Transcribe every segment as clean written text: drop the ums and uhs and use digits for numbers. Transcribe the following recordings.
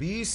20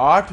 8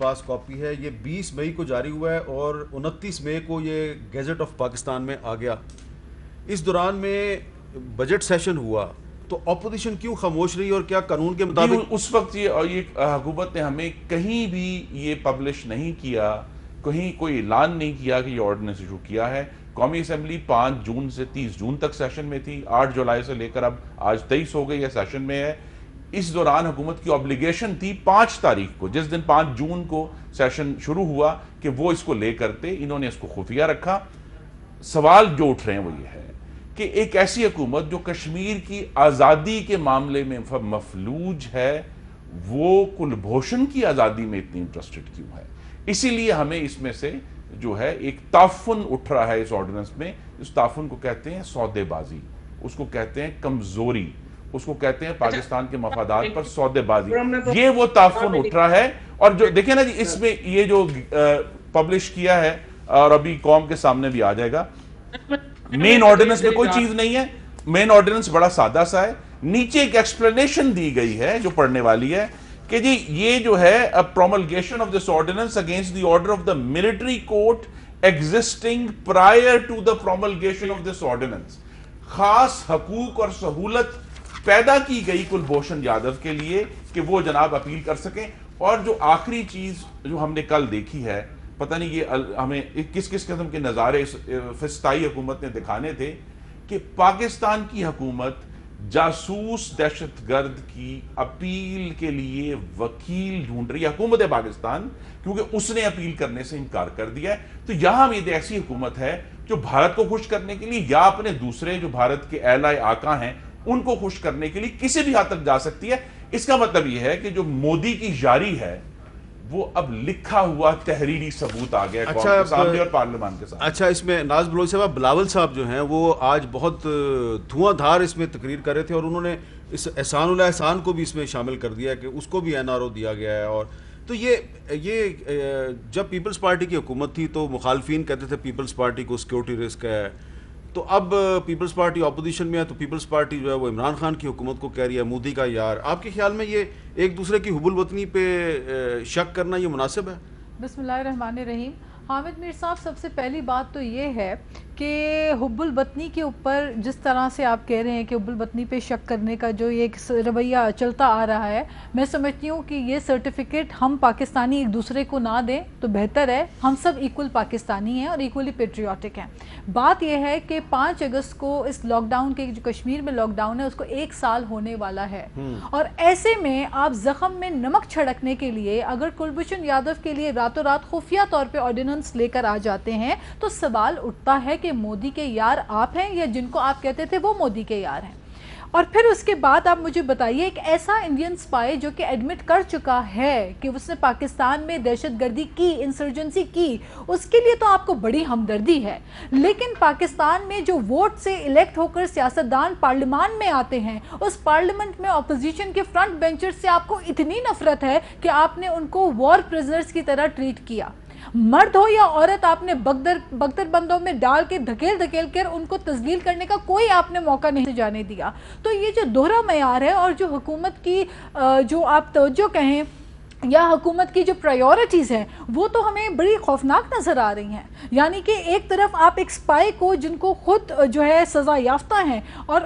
پاس copy ہے. یہ 20 مئی کو جاری ہوا ہے اور 29 مئی کو یہ گیزٹ آف پاکستان میں آ گیا. اس دوران میں بجٹ سیشن ہوا تو اپوزیشن کیوں خاموش رہی اور کیا قانون کے مطابق اس وقت یہ حکومت نے ہمیں کہیں بھی یہ پبلش نہیں کیا, کہیں کوئی اعلان نہیں کیا کہ یہ آرڈیننس ایشو کیا ہے. قومی اسمبلی 5 جون سے 30 جون تک سیشن میں تھی, 8 جولائی سے لے کر اب آج 23 ہو گئی ہے سیشن میں ہے. اس دوران حکومت کی اوبلیگیشن تھی 5 تاریخ کو, جس دن 5 جون کو سیشن شروع ہوا, کہ وہ اس کو لے کرتے. انہوں نے اس کو خفیہ رکھا. سوال جو اٹھ رہے ہیں وہ یہ ہے کہ ایک ایسی حکومت جو کشمیر کی آزادی کے معاملے میں مفلوج ہے, وہ کلبھوشن کی آزادی میں اتنی انٹرسٹڈ کیوں ہے؟ اسی لیے ہمیں اس میں سے جو ہے ایک تعفن اٹھ رہا ہے اس آرڈیننس میں. اس تعفن کو کہتے ہیں سودے بازی, اس کو کہتے ہیں کمزوری, اس کو کہتے ہیں پاکستان کے مفادات پر سودے بازی. یہ وہ تعفن اٹھ رہا ہے. اور جو دیکھیں نا جی, اس میں یہ جو پبلش کیا ہے اور ابھی قوم کے سامنے بھی آ جائے گا, مین آرڈیننس میں کوئی چیز نہیں ہے. مین آرڈیننس بڑا سادہ سا ہے. نیچے ایک ایکسپلینیشن دی گئی ہے جو پڑھنے والی ہے کہ جی یہ جو ہے promulgation of this ordinance against the order of the military court existing prior to the promulgation of this ordinance. خاص حقوق اور سہولت پیدا کی گئی کلبھوشن یادو کے لیے کہ وہ جناب اپیل کر سکیں. اور جو آخری چیز جو ہم نے کل دیکھی ہے, پتہ نہیں یہ ہمیں کس قسم کے نظارے فسطائی حکومت نے دکھانے تھے, کہ پاکستان کی حکومت جاسوس دہشت گرد کی اپیل کے لیے وکیل ڈھونڈ رہی ہے, حکومت پاکستان, کیونکہ اس نے اپیل کرنے سے انکار کر دیا ہے. تو یہاں یہ ایسی حکومت ہے جو بھارت کو خوش کرنے کے لیے یا اپنے دوسرے جو بھارت کے اہلِ آقا ہیں ان کو خوش کرنے کے لیے کسی بھی حد تک جا سکتی ہے. اس کا مطلب یہ ہے کہ جو مودی کی یاری ہے وہ اب لکھا ہوا تحریری ثبوت آ گیا قوم کے سامنے اور پارلیمان کے سامنے. اچھا, اس میں ناز بلوچ صاحب, بلاول صاحب جو ہیں وہ آج بہت دھواں دھار اس میں تقریر کر رہے تھے, اور انہوں نے اس احسان اللہ احسان کو بھی اس میں شامل کر دیا کہ اس کو بھی NRO دیا گیا ہے. اور تو یہ جب پیپلز پارٹی کی حکومت تھی تو مخالفین کہتے تھے پیپلز پارٹی کو سیکورٹی رسک ہے, تو اب پیپلز پارٹی اپوزیشن میں ہے تو پیپلز پارٹی جو ہے وہ عمران خان کی حکومت کو کہہ رہی ہے مودی کا یار. آپ کے خیال میں یہ ایک دوسرے کی حب الوطنی پہ شک کرنا یہ مناسب ہے؟ بسم اللہ الرحمن الرحیم. حامد میر صاحب, سب سے پہلی بات تو یہ ہے کہ حب الوطنی کے اوپر جس طرح سے آپ کہہ رہے ہیں کہ حب الوطنی پہ شک کرنے کا جو ایک رویہ چلتا آ رہا ہے, میں سمجھتی ہوں کہ یہ سرٹیفکیٹ ہم پاکستانی ایک دوسرے کو نہ دیں تو بہتر ہے. ہم سب ایکول پاکستانی ہیں اور ایکولی پیٹریوٹک ہیں. بات یہ ہے کہ 5 اگست کو اس لاک ڈاؤن کے جو کشمیر میں لاک ڈاؤن ہے اس کو 1 سال ہونے والا ہے, اور ایسے میں آپ زخم میں نمک چھڑکنے کے لیے اگر کلبھوشن یادو کے لیے راتوں رات خفیہ طور پہ آرڈیننس لے کر آ جاتے ہیں تو سوال اٹھتا ہے کہ مودی کے یار آپ ہیں یا جن کو آپ کہتے تھے وہ مودی کے یار ہیں. اور پھر اس کے بعد آپ مجھے بتائیے, ایک ایسا انڈین سپائی جو کہ ایڈمٹ کر چکا ہے کہ اس نے پاکستان میں دہشت گردی کی, انسرجنسی کی, اس کے لیے تو آپ کو بڑی ہمدردی ہے, لیکن پاکستان میں جو ووٹ سے الیکٹ ہو کر سیاستدان پارلیمان میں آتے ہیں, اس پارلیمنٹ میں اپوزیشن کے فرنٹ بینچر سے آپ کو اتنی نفرت ہے کہ آپ نے ان کو وار پریزنرز کی طرح ٹریٹ کیا. مرد ہو یا عورت, آپ نے بگدر بندوں میں ڈال کے دھکیل کر ان کو تذلیل کرنے کا کوئی آپ نے موقع نہیں جانے دیا. تو یہ جو دوہرا معیار ہے اور جو حکومت کی جو آپ توجہ کہیں یا حکومت کی جو پرائیورٹیز ہیں وہ تو ہمیں بڑی خوفناک نظر آ رہی ہیں. یعنی کہ ایک طرف آپ ایک سپائی کو جن کو خود جو ہے سزا یافتہ ہیں اور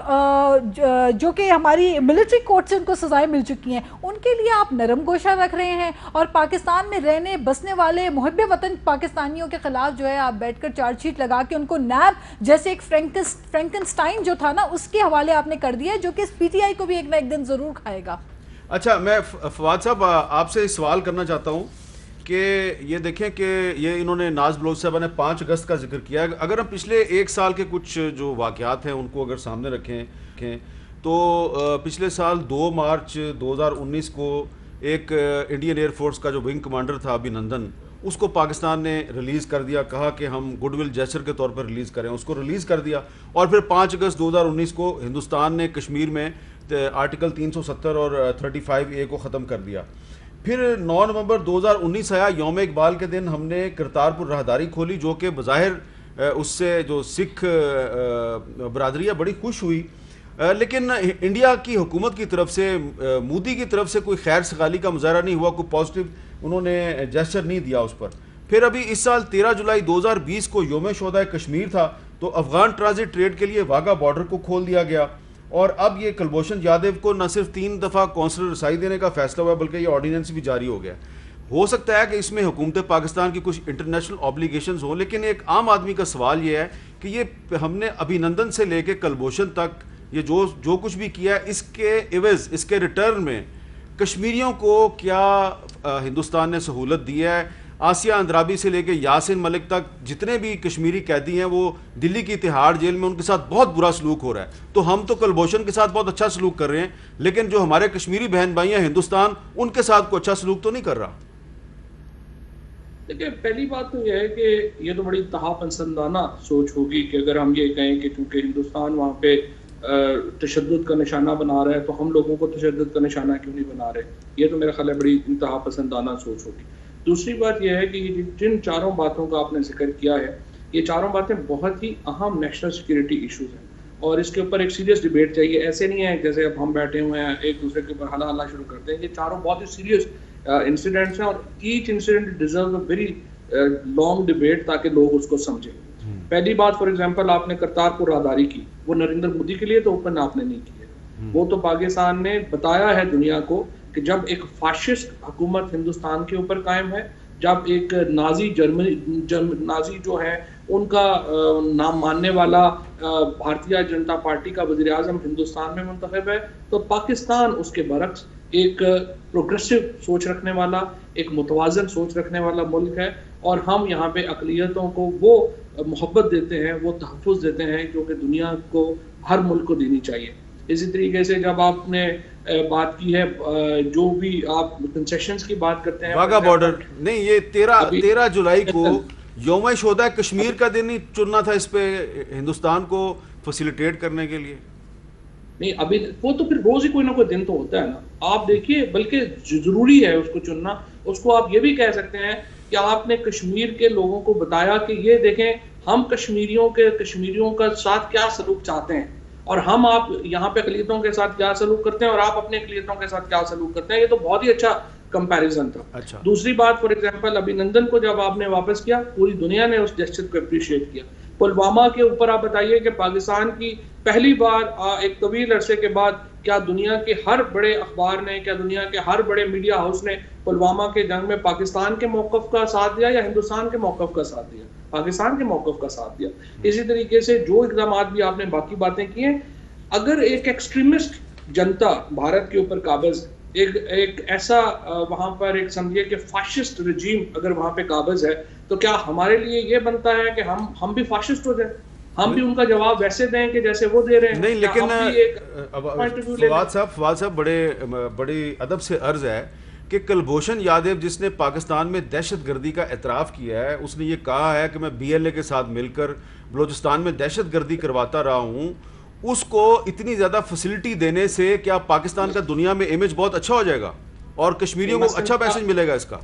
جو کہ ہماری ملٹری کورٹ سے ان کو سزائیں مل چکی ہیں, ان کے لیے آپ نرم گوشہ رکھ رہے ہیں, اور پاکستان میں رہنے بسنے والے محب وطن پاکستانیوں کے خلاف جو ہے آپ بیٹھ کر چارج شیٹ لگا کے ان کو نیب جیسے ایک فرینکنسٹائن جو تھا نا اس کے حوالے آپ نے کر دیا, جو کہ اس PTI کو بھی ایک نہ ایک دن ضرور کھائے گا. اچھا, میں فواد صاحب آپ سے سوال کرنا چاہتا ہوں کہ یہ دیکھیں کہ یہ انہوں نے ناز بلوچ صاحبہ نے 5 اگست کا ذکر کیا ہے. اگر ہم پچھلے 1 سال کے کچھ جو واقعات ہیں ان کو اگر سامنے رکھیں تو پچھلے سال 2 مارچ 2019 کو ایک انڈین ایئر فورس کا جو ونگ کمانڈر تھا ابھینندن, اس کو پاکستان نے ریلیز کر دیا, کہا کہ ہم گڈ ول جیسچر کے طور پر ریلیز کریں, اس کو ریلیز کر دیا. اور پھر 5 اگست 2019 کو ہندوستان نے کشمیر میں آرٹیکل 370 اور 35A کو ختم کر دیا. پھر 9 نومبر 2019 آیا, یوم اقبال کے دن ہم نے کرتارپور راہداری کھولی, جو کہ بظاہر اس سے جو سکھ برادری ہے بڑی خوش ہوئی, لیکن انڈیا کی حکومت کی طرف سے, مودی کی طرف سے کوئی خیر سگالی کا مظاہرہ نہیں ہوا, کوئی پازیٹیو انہوں نے جیسچر نہیں دیا اس پر. پھر ابھی اس سال 13 جولائی 2020 کو یوم شہدائے کشمیر تھا, تو افغان ٹرانزٹ ٹریڈ کے لیے واگا بارڈر کو کھول دیا گیا, اور اب یہ کلبھوشن یادو کو نہ صرف 3 دفعہ کونسلر رسائی دینے کا فیصلہ ہوا بلکہ یہ آرڈیننس بھی جاری ہو گیا. ہو سکتا ہے کہ اس میں حکومت پاکستان کی کچھ انٹرنیشنل آبلیگیشنز ہوں, لیکن ایک عام آدمی کا سوال یہ ہے کہ یہ ہم نے ابھینندن سے لے کے کلبھوشن تک یہ جو کچھ بھی کیا ہے, اس کے عوض, اس کے ریٹرن میں کشمیریوں کو کیا ہندوستان نے سہولت دی ہے؟ آسیہ اندرابی سے لے کے یاسین ملک تک جتنے بھی کشمیری قیدی ہیں وہ دلی کی تہاڑ جیل میں ان کے ساتھ بہت برا سلوک ہو رہا ہے. تو ہم تو کلبھوشن کے ساتھ بہت اچھا سلوک کر رہے ہیں, لیکن جو ہمارے کشمیری بہن بھائی ہیں ہندوستان, ان کے ساتھ کوئی اچھا سلوک تو نہیں کر رہا. دیکھیں, پہلی بات تو یہ ہے کہ یہ تو بڑی تہا پسندانہ سوچ ہوگی کہ اگر ہم یہ کہیں کہ چونکہ ہندوستان وہاں پہ تشدد کا نشانہ بنا رہا ہے تو ہم لوگوں کو تشدد کا نشانہ کیوں نہیں بنا رہے. یہ تو میرا خیال ہے بڑی انتہا پسندانہ سوچ ہوگی. دوسری بات یہ ہے کہ جن چاروں باتوں کا آپ نے ذکر کیا ہے, یہ چاروں باتیں بہت ہی اہم نیشنل سیکیورٹی ایشوز ہیں, اور اس کے اوپر ایک سیریس ڈیبیٹ چاہیے. ایسے نہیں ہے جیسے اب ہم بیٹھے ہوئے ہیں ایک دوسرے کے اوپر ہلا ہلا شروع کرتے ہیں. یہ چاروں بہت ہی سیریس انسیڈنٹس ہیں, اور each incident deserve a very long debate تاکہ لوگ اس کو سمجھیں. پہلی بات فار ایگزامپل آپ نے کرتارپور راہداری کی, وہ نریندر مودی کے لیے تو اوپن آپ نے نہیں کی ہے, وہ تو پاکستان نے بتایا ہے دنیا کو کہ جب ایک فاشسٹ حکومت ہندوستان کے اوپر قائم ہے, جب ایک نازی نازی جو ہے ان کا نام ماننے والا بھارتیہ جنتا پارٹی کا وزیر اعظم ہندوستان میں منتخب ہے, تو پاکستان اس کے برعکس ایک پروگریسو سوچ رکھنے والا, ایک متوازن سوچ رکھنے والا ملک ہے, اور ہم یہاں پہ اقلیتوں کو وہ محبت دیتے ہیں, وہ تحفظ دیتے ہیں جو کہ دنیا کو ہر ملک کو دینی چاہیے. اسی طریقے سے جب آپ نے بات کی ہے جو بھی آپ کنسیشنز کی بات کرتے ہیں, واگا بارڈر نہیں, یہ 13 جولائی کو یوم شہدائے کشمیر کا دن ہی چننا تھا اس پہ ہندوستان کو فیسیلیٹیٹ کرنے کے لیے. نہیں, ابھی وہ تو پھر روز ہی کوئی نہ کوئی دن تو ہوتا ہے نا. آپ دیکھیے, بلکہ ضروری ہے اس کو چننا. اس کو آپ یہ بھی کہہ سکتے ہیں کہ آپ نے کشمیر کے لوگوں کو بتایا کہ یہ دیکھیں ہم کشمیریوں کا ساتھ کیا سلوک چاہتے ہیں, اور ہم آپ یہاں پہ اقلیتوں کے ساتھ کیا سلوک کرتے ہیں, اور آپ اپنے اقلیتوں کے ساتھ کیا سلوک کرتے ہیں. یہ تو بہت ہی اچھا کمپیریزن تھا. اچھا. دوسری بات فار ایگزامپل ابھینندن کو جب آپ نے واپس کیا, پوری دنیا نے اس جسٹس کو اپریشیٹ کیا. پلوامہ کے اوپر آپ بتائیے کہ پاکستان کی پہلی بار ایک طویل عرصے کے بعد کیا دنیا کے ہر بڑے اخبار نے, کیا دنیا کے ہر بڑے میڈیا ہاؤس نے پلوامہ کے جنگ میں پاکستان کے موقف کا ساتھ دیا یا ہندوستان کے موقف کا ساتھ دیا؟ پاکستان کے موقف کا ساتھ دیا. اسی طریقے سے جو اقدامات بھی آپ نے باقی باتیں کی ہیں, اگر ایک ایکسٹریمسٹ جنتا بھارت کے اوپر قابض, ایک ایسا وہاں پر ایک سمجھیے کہ فاشسٹ رجیم اگر وہاں پہ قابض ہے, تو کیا ہمارے لیے یہ بنتا ہے کہ ہم بھی فاشسٹ ہو جائیں, ہم بھی ان کا جواب ویسے دیں کہ جیسے وہ دے رہے ہیں؟ نہیں, لیکن فواد صاحب بڑے ادب سے عرض ہے کہ کلبھوشن یادو جس نے پاکستان میں دہشت گردی کا اعتراف کیا ہے, اس نے یہ کہا ہے کہ میں BLA کے ساتھ مل کر بلوچستان میں دہشت گردی کرواتا رہا ہوں, اس کو اتنی زیادہ فیسلٹی دینے سے کیا پاکستان کا دنیا میں امیج بہت اچھا ہو جائے گا اور کشمیریوں کو اچھا میسج ملے گا اس کا؟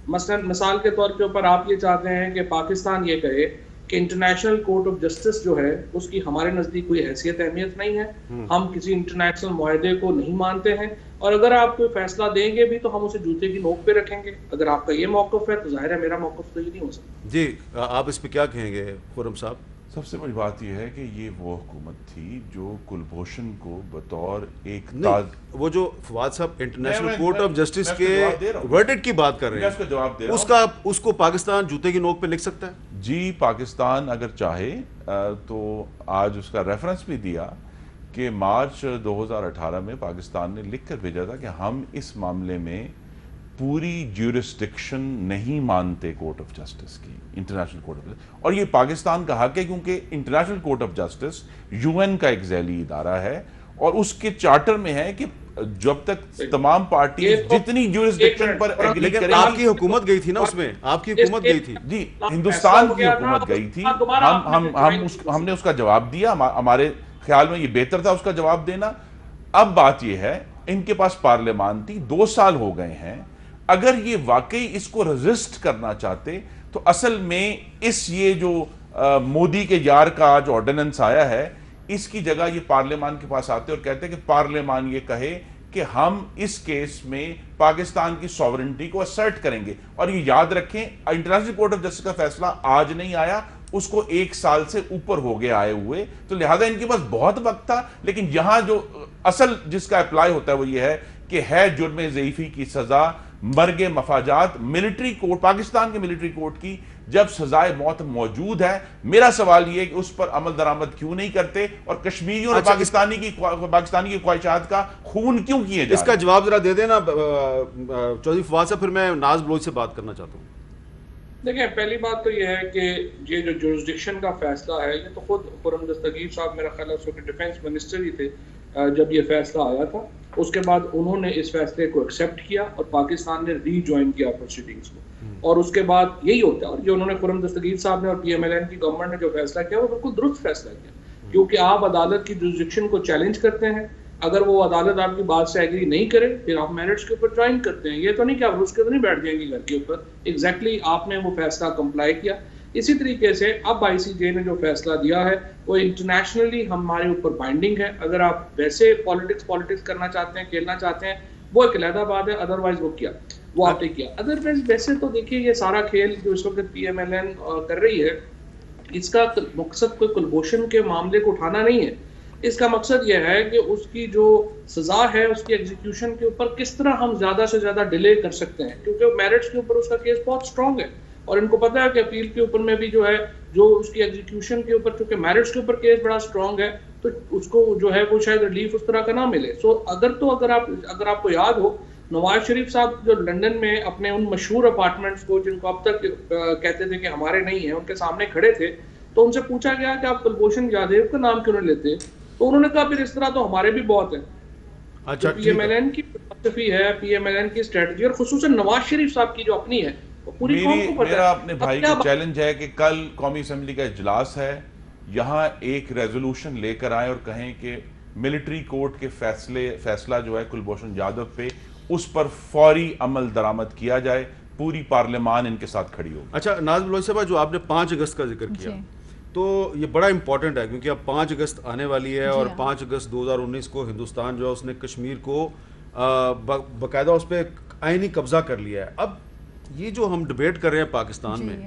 مثال کے طور کے اوپر آپ یہ چاہتے ہیں کہ پاکستان یہ کہے کہ انٹرنیشنل کورٹ آف جسٹس جو ہے اس کی ہمارے نزدیک کوئی حیثیت اہمیت نہیں ہے, ہم کسی انٹرنیشنل معاہدے کو نہیں مانتے ہیں, اور اگر آپ کوئی فیصلہ دیں گے بھی تو ہم اسے جوتے کی نوک پہ رکھیں گے. اگر آپ کا یہ موقف ہے تو ظاہر ہے میرا موقف تو یہ نہیں ہو سکتا. جی, آپ اس پہ کیا کہیں گے خرم صاحب؟ سب سے بڑی بات یہ ہے کہ یہ وہ حکومت تھی جو کلبھوشن کو بطور ایک وہ جو فواد صاحب انٹرنیشنل کورٹ آف جسٹس کے ورڈکٹ کی بات کر رہے ہیں, اس کو پاکستان جوتے کی نوک پہ لکھ سکتا ہے؟ جی, پاکستان اگر چاہے تو آج اس کا ریفرنس بھی دیا کہ مارچ 2018 میں پاکستان نے لکھ کر بھیجا تھا کہ ہم اس معاملے میں پوری جیورسڈکشن نہیں مانتے کورٹ آف جسٹس کی, انٹرنیشنل کورٹ آف جسٹس, اور یہ پاکستان کا حق ہے کیونکہ international court of justice UN کا ایک ذیلی ادارہ ہے, اور اس کے چارٹر میں ہے کہ جب تک تمام پارٹی جتنی جیورسڈکشن پر ایگری کریں. آپ کی حکومت گئی تھی نا اس میں, آپ کی حکومت گئی تھی. جی, ہندوستان کی حکومت گئی تھی, ہم نے اس کا جواب دیا, ہمارے خیال میں یہ بہتر تھا اس کا جواب دینا. اب بات یہ ہے, ان کے پاس پارلیمان تھی, 2 سال ہو گئے ہیں, اگر یہ واقعی اس کو ریزسٹ کرنا چاہتے تو اصل میں یہ جو مودی کے یار کا جو آرڈیننس آیا ہے, اس کی جگہ یہ پارلیمان کے پاس آتے اور کہتے کہ پارلیمان یہ کہے کہ ہم اس کیس میں پاکستان کی سوورنٹی کو اسرٹ کریں گے. اور یہ یاد رکھیں انٹرنیشنل کورٹ آف جسٹس کا فیصلہ آج نہیں آیا, اس کو 1 سال سے اوپر ہو گئے آئے ہوئے, تو لہذا ان کے پاس بہت وقت تھا. لیکن یہاں جو اصل جس کا اپلائی ہوتا ہے وہ یہ ہے کہ ہے جرم ضعیفی کی سزا مرگ مفاجات ملٹری کورٹ, پاکستان کے ملٹری کورٹ کی جب سزائے موت موجود ہے. میرا سوال یہ ہے کہ اس پر عمل درآمد کیوں نہیں کرتے اور کشمیریوں اور پاکستانی کی خواہشات کا خون کیوں کیے جا رہے ہیں؟ اس کا جواب ذرا دے دینا چودھری فواد صاحب, پھر میں ناز بلوچ سے بات کرنا چاہتا ہوں. دیکھیں پہلی بات تو یہ ہے کہ یہ جو جورسڈکشن کا فیصلہ ہے یہ تو خود خرم دستگیر صاحب میرا خیال ہے اس وقت ڈیفینس منسٹر ہی تھے جب یہ فیصلہ آیا تھا. اس کے بعد انہوں نے اس فیصلے کو ایکسیپٹ کیا اور پاکستان نے ری جوائن کیا پروسیڈنگز کو, اور اس کے بعد یہی ہوتا ہے. اور جو انہوں نے خرم دستگیر صاحب نے اور پی ایم ایل این کی گورنمنٹ نے جو فیصلہ کیا وہ بالکل درست فیصلہ کیا, کیونکہ آپ عدالت کی جورسڈکشن کو چیلنج کرتے ہیں. اگر وہ عدالت آپ کی بات سے ایگری نہیں کرے پھر آپ میرٹس کے اوپر جوائن کرتے ہیں. یہ تو نہیں کہ آپ روز کے اوپر نہیں بیٹھ جائیں گے گھر کے اوپر. ایگزیکٹلی آپ نے وہ فیصلہ کمپلائی کیا. اسی طریقے سے اب آئی سی جے نے جو فیصلہ دیا ہے وہ انٹرنیشنلی ہمارے اوپر بائنڈنگ ہے. اگر آپ ویسے پالیٹکس کرنا چاہتے ہیں, کھیلنا چاہتے ہیں, وہ ایک علیحدہ بات ہے. ادروائز وہ آپ نے کیا. ادروائز ویسے تو دیکھیے یہ سارا کھیل جو اس وقت پی ایم ایل این کر رہی ہے اس کا مقصد کوئی کلبھوشن کے معاملے کو اٹھانا نہیں ہے. اس کا مقصد یہ ہے کہ اس کی جو سزا ہے اس کی ایگزیکیوشن کے اوپر کس طرح ہم زیادہ سے زیادہ ڈیلے کر سکتے ہیں, کیونکہ میرٹس کے اوپر اس کا کیس بہت سٹرونگ ہے اور ان کو پتا ہے کہ اپیل کے اوپر میں بھی جو ہے جو اس کی ایگزیکیوشن کے اوپر چونکہ میرٹس کے اوپر کیس بڑا سٹرونگ ہے تو اس کو جو ہے وہ شاید ریلیف اس طرح کا نہ ملے. سو اگر آپ کو یاد ہو نواز شریف صاحب جو لندن میں اپنے ان مشہور اپارٹمنٹس کو جن کو اب تک کہتے تھے کہ ہمارے نہیں ہیں ان کے سامنے کھڑے تھے تو ان سے پوچھا گیا کہ آپ کلبھوشن جادیو کا نام کیوں نہیں لیتے, تو انہوں نے کہا پھر اس طرح تو ہمارے بھی بہت ہیں. اچھا پی ایم ایل این کی فلسفی ہے, پی ایم ایل این کی اسٹریٹجی اور خصوصاً نواز شریف صاحب کی جو اپنی ہے پوری قوم کو پتہ ہے. میرا اپنے بھائی کو چیلنج ہے کہ کل قومی اسمبلی کا اجلاس ہے, یہاں ایک ریزولوشن لے کر آئیں اور کہیں کہ ملٹری کورٹ کے فیصلہ جو ہے کلبھوشن جادو پہ اس پر فوری عمل درآمد کیا جائے. پوری پارلیمان ان کے ساتھ کھڑی ہوگی. اچھا ناز بلوچ صاحب, جو آپ نے 5 اگست کا ذکر کیا تو یہ بڑا امپورٹنٹ ہے کیونکہ اب 5 اگست آنے والی ہے اور 5 اگست 2019 کو ہندوستان جو ہے اس نے کشمیر کو باقاعدہ اس پہ آئینی قبضہ کر لیا ہے. اب یہ جو ہم ڈبیٹ کر رہے ہیں پاکستان میں,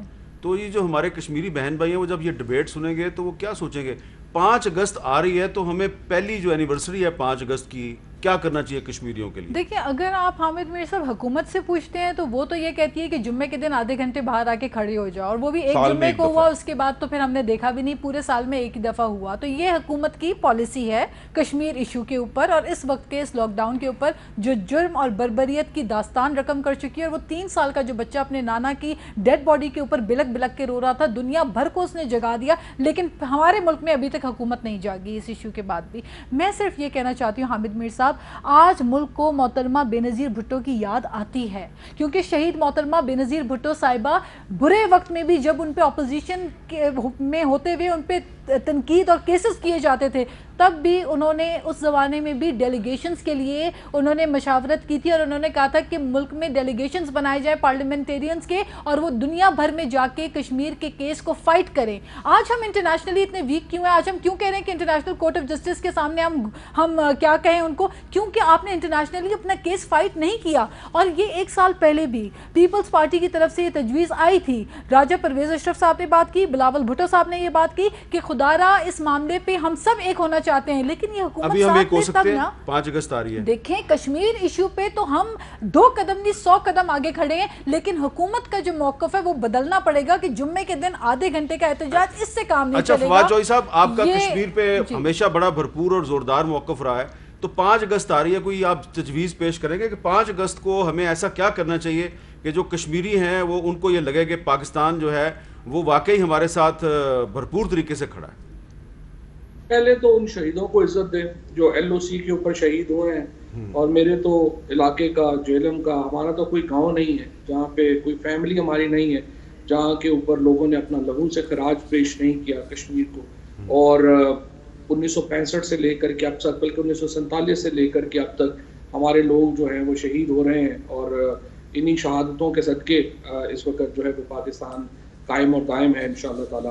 تو یہ جو ہمارے کشمیری بہن بھائی ہیں وہ جب یہ ڈبیٹ سنیں گے تو وہ کیا سوچیں گے؟ 5 اگست آ رہی ہے تو ہمیں پہلی جو اینیورسری ہے 5 اگست کی کیا کرنا چاہیے کشمیریوں کے لیے؟ دیکھیں اگر آپ حامد میر صاحب حکومت سے پوچھتے ہیں تو وہ تو یہ کہتی ہے کہ جمعے کے دن آدھے گھنٹے باہر آ کے کھڑے ہو جاؤ, اور وہ بھی ایک جمعے کو ہوا, اس کے بعد تو پھر ہم نے دیکھا بھی نہیں, پورے سال میں ایک ہی دفعہ ہوا. تو یہ حکومت کی پالیسی ہے کشمیر ایشو کے اوپر, اور اس وقت کے اس لاک ڈاؤن کے اوپر جو جرم اور بربریت کی داستان رقم کر چکی ہے, اور وہ 3 سال کا جو بچہ اپنے نانا کی ڈیڈ باڈی کے اوپر بلک بلک کے رو رہا تھا, دنیا بھر کو اس نے جگا دیا, لیکن ہمارے ملک میں ابھی تک حکومت نہیں جاگی اس ایشو کے بعد بھی. میں صرف یہ کہنا چاہتی ہوں حامد میر صاحب, آج ملک کو محترمہ بے نظیر بھٹو کی یاد آتی ہے, کیونکہ شہید محترمہ بے نظیر بھٹو صاحبہ برے وقت میں بھی جب ان پہ اپوزیشن میں ہوتے ہوئے ان پہ تنقید اور کیسز کیے جاتے تھے تب بھی انہوں نے اس زمانے میں بھی ڈیلیگیشنز کے لیے انہوں نے مشاورت کی تھی, اور انہوں نے کہا تھا کہ ملک میں ڈیلیگیشنز بنائے جائے پارلیمنٹیرینز کے, اور وہ دنیا بھر میں جا کے کشمیر کے کیس کو فائٹ کریں. آج ہم انٹرنیشنلی اتنے ویک کیوں ہیں؟ آج ہم کیوں کہہ رہے ہیں کہ انٹرنیشنل کورٹ آف جسٹس کے سامنے ہم کیا کہیں ان کو؟ کیونکہ آپ نے انٹرنیشنلی اپنا کیس فائٹ نہیں کیا. اور یہ 1 سال پہلے بھی پیپلز پارٹی کی طرف سے یہ تجویز آئی تھی, راجہ پرویز اشرف صاحب نے بات کی, بلاول بھٹو صاحب نے یہ بات کی کہ خدا را اس معاملے پہ ہم سب ایک ہونا چاہتے ہیں, لیکن یہ حکومت ابھی ہم ایک ہو سکتے ہیں. 5 اگست آ رہی ہے, دیکھیں کشمیر ایشو پہ تو ہم 2 قدم نہیں 100 قدم آگے کھڑے ہیں, لیکن حکومت کا جو موقف ہے وہ بدلنا پڑے گا کہ جمعے کے دن آدھے گھنٹے کا احتجاج اس سے کام نہیں چلے گا. اچھا فواد چوہدری صاحب, آپ کا کشمیر پہ ہمیشہ بڑا بھرپور اور زوردار موقف رہا ہے, تو 5 اگست آ رہی ہے, کوئی آپ تجویز پیش کریں گے کہ 5 اگست کو ہمیں ایسا کیا کرنا چاہیے کہ جو کشمیری ہیں وہ ان کو یہ لگے کہ پاکستان جو ہے وہ واقعی ہمارے ساتھ بھرپور طریقے سے کھڑا ہے؟ پہلے تو ان شہیدوں کو عزت دیں جو ایل او سی کے اوپر شہید ہوئے ہیں, اور میرے تو علاقے کا جہلم کا ہمارا تو کوئی گاؤں نہیں ہے جہاں پہ کوئی فیملی ہماری نہیں ہے جہاں کے اوپر لوگوں نے اپنا لہو سے خراج پیش نہیں کیا کشمیر کو. اور 1965 سے لے کر کے اب تک, بلکہ 1947 سے لے کر کے اب تک ہمارے لوگ جو ہیں وہ شہید ہو رہے ہیں, اور انہی شہادتوں کے صدقے اس وقت جو ہے وہ پاکستان قائم اور دائم ہے انشاءاللہ تعالی.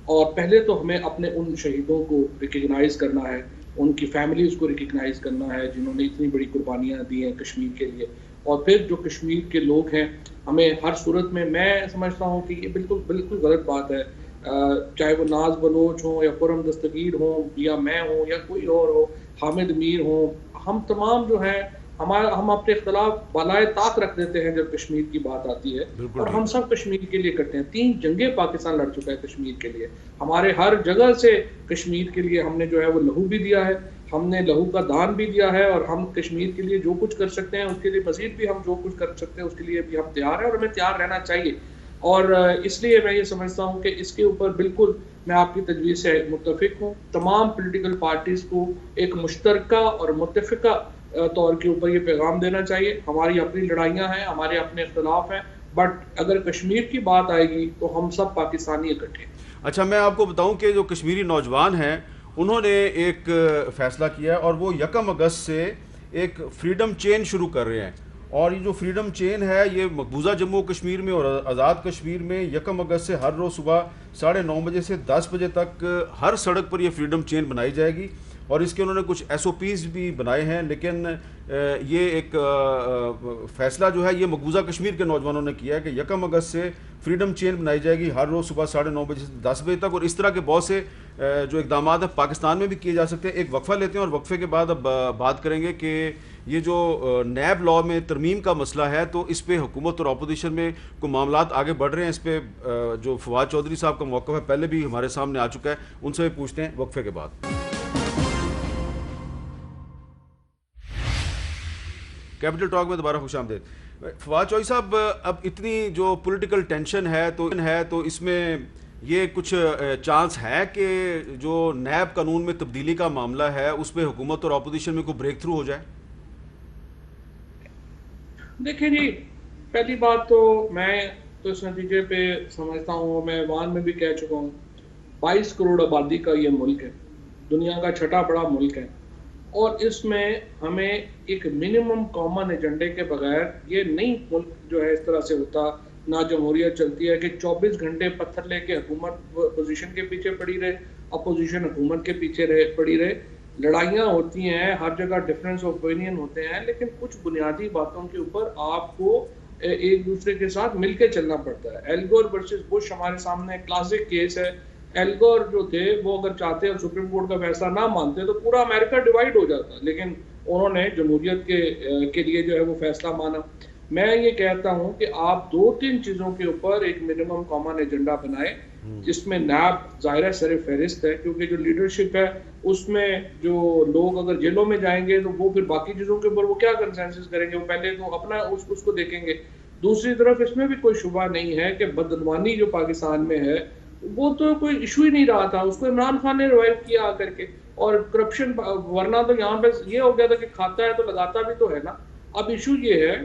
اور پہلے تو ہمیں اپنے ان شہیدوں کو ریکگنائز کرنا ہے ان کی فیملیز کو ریکگنائز کرنا ہے جنہوں نے اتنی بڑی قربانیاں دی ہیں کشمیر کے لیے. اور پھر جو کشمیر کے لوگ ہیں ہمیں ہر صورت میں سمجھتا ہوں کہ یہ بالکل غلط بات ہے, چاہے وہ ناز بلوچ ہوں یا خرم دستگیر ہوں یا میں ہوں یا کوئی اور ہو, حامد میر ہوں, ہم تمام جو ہیں ہم اپنے اختلاف بالائے طاق رکھ دیتے ہیں جب کشمیر کی بات آتی ہے, اور ہم سب کشمیر کے لیے کرتے ہیں. 3 جنگیں پاکستان لڑ چکا ہے کشمیر کے لیے, ہمارے ہر جگہ سے کشمیر کے لیے ہم نے جو ہے وہ لہو بھی دیا ہے, ہم نے لہو کا دان بھی دیا ہے, اور ہم کشمیر کے لیے جو کچھ کر سکتے ہیں اس کے لیے مزید بھی ہم جو کچھ کر سکتے ہیں اس کے لیے بھی ہم تیار ہیں, اور ہمیں تیار رہنا چاہیے. اور اس لیے میں یہ سمجھتا ہوں کہ اس کے اوپر بالکل میں آپ کی تجویز سے متفق ہوں. تمام پولیٹیکل پارٹیز کو ایک مشترکہ اور متفقہ طور کے اوپر یہ پیغام دینا چاہیے. ہماری اپنی لڑائیاں ہیں, ہمارے اپنے اختلاف ہیں, بٹ اگر کشمیر کی بات آئے گی تو ہم سب پاکستانی اکٹھے ہیں. اچھا, میں آپ کو بتاؤں کہ جو کشمیری نوجوان ہیں انہوں نے ایک فیصلہ کیا ہے, اور وہ 1 اگست سے ایک فریڈم چین شروع کر رہے ہیں. اور یہ جو فریڈم چین ہے یہ مقبوضہ جموں کشمیر میں اور آزاد کشمیر میں 1 اگست سے ہر روز صبح 9:30 بجے سے 10 بجے تک ہر سڑک پر یہ فریڈم چین بنائی جائے گی. اور اس کے انہوں نے کچھ SOPs بھی بنائے ہیں, لیکن یہ ایک فیصلہ جو ہے یہ مقبوضہ کشمیر کے نوجوانوں نے کیا ہے کہ 1 اگست سے فریڈم چین بنائی جائے گی ہر روز صبح 9:30 بجے سے 10 بجے تک. اور اس طرح کے بہت سے جو اقدامات ہیں پاکستان میں بھی کیے جا سکتے ہیں. ایک وقفہ لیتے ہیں اور وقفے کے بعد اب بات کریں گے کہ یہ جو نیب لاء میں ترمیم کا مسئلہ ہے تو اس پہ حکومت اور اپوزیشن میں کوئی معاملات آگے بڑھ رہے ہیں. اس پہ جو فواد چودھری صاحب کا موقف ہے پہلے بھی ہمارے سامنے آ چکا ہے, ان سے پوچھتے ہیں وقفے کے بعد. کیپٹل ٹاک میں دوبارہ خوش آمدید. فواد چودھری صاحب, اب اتنی جو پولیٹیکل ٹینشن ہے تو اس میں یہ کچھ چانس ہے کہ جو نیب قانون میں تبدیلی کا معاملہ ہے اس پہ حکومت اور اپوزیشن میں کوئی بریک تھرو ہو جائے؟ دیکھیں جی, پہلی بات تو میں تو اس نتیجے پہ سمجھتا ہوں, میں ایوان میں بھی کہہ چکا ہوں, 22 کروڑ آبادی کا یہ ملک ہے, دنیا کا 6واں بڑا ملک ہے, اور اس میں ہمیں ایک منیمم کامن ایجنڈے کے بغیر یہ نہیں ملک جو ہے اس طرح سے ہوتا, نہ جمہوریت چلتی ہے کہ 24 گھنٹے پتھر لے کے حکومت اپوزیشن کے پیچھے پڑی رہے, اپوزیشن حکومت کے پیچھے پڑی رہے. لڑائیاں ہوتی ہیں, ہر جگہ ڈفرینس آف اوپینین ہوتے ہیں, لیکن کچھ بنیادی باتوں کے اوپر آپ کو ایک دوسرے کے ساتھ مل کے چلنا پڑتا ہے. ایل گور ورسز بش ہمارے سامنے کلاسک کیس ہے. ایل گور جو تھے وہ اگر چاہتے اور سپریم کورٹ کا فیصلہ نہ مانتے تو پورا امریکہ ڈیوائیڈ ہو جاتا, لیکن انہوں نے جمہوریت کے لیے جو ہے وہ فیصلہ مانا. میں یہ کہتا ہوں کہ آپ 2-3 چیزوں کے اوپر ایک منیمم کامن ایجنڈا بنائے, جس میں نیب ظاہر سر فہرست ہے, کیونکہ جو لیڈرشپ ہے اس میں جو لوگ اگر جیلوں میں جائیں گے تو وہ پھر باقی چیزوں کے اوپر وہ کیا کنسنسس کریں گے, وہ پہلے تو اپنا اس کو دیکھیں گے. دوسری طرف اس میں بھی کوئی شبہ نہیں ہے کہ بدعنوانی جو پاکستان میں ہے وہ تو کوئی ایشو ہی نہیں رہا تھا, اس کو عمران خان نے ریوائیو کیا آ کر کے, اور کرپشن ورنہ تو یہاں پہ یہ ہو گیا تھا کہ کھاتا ہے تو لگاتا بھی تو ہے نا. اب ایشو یہ ہے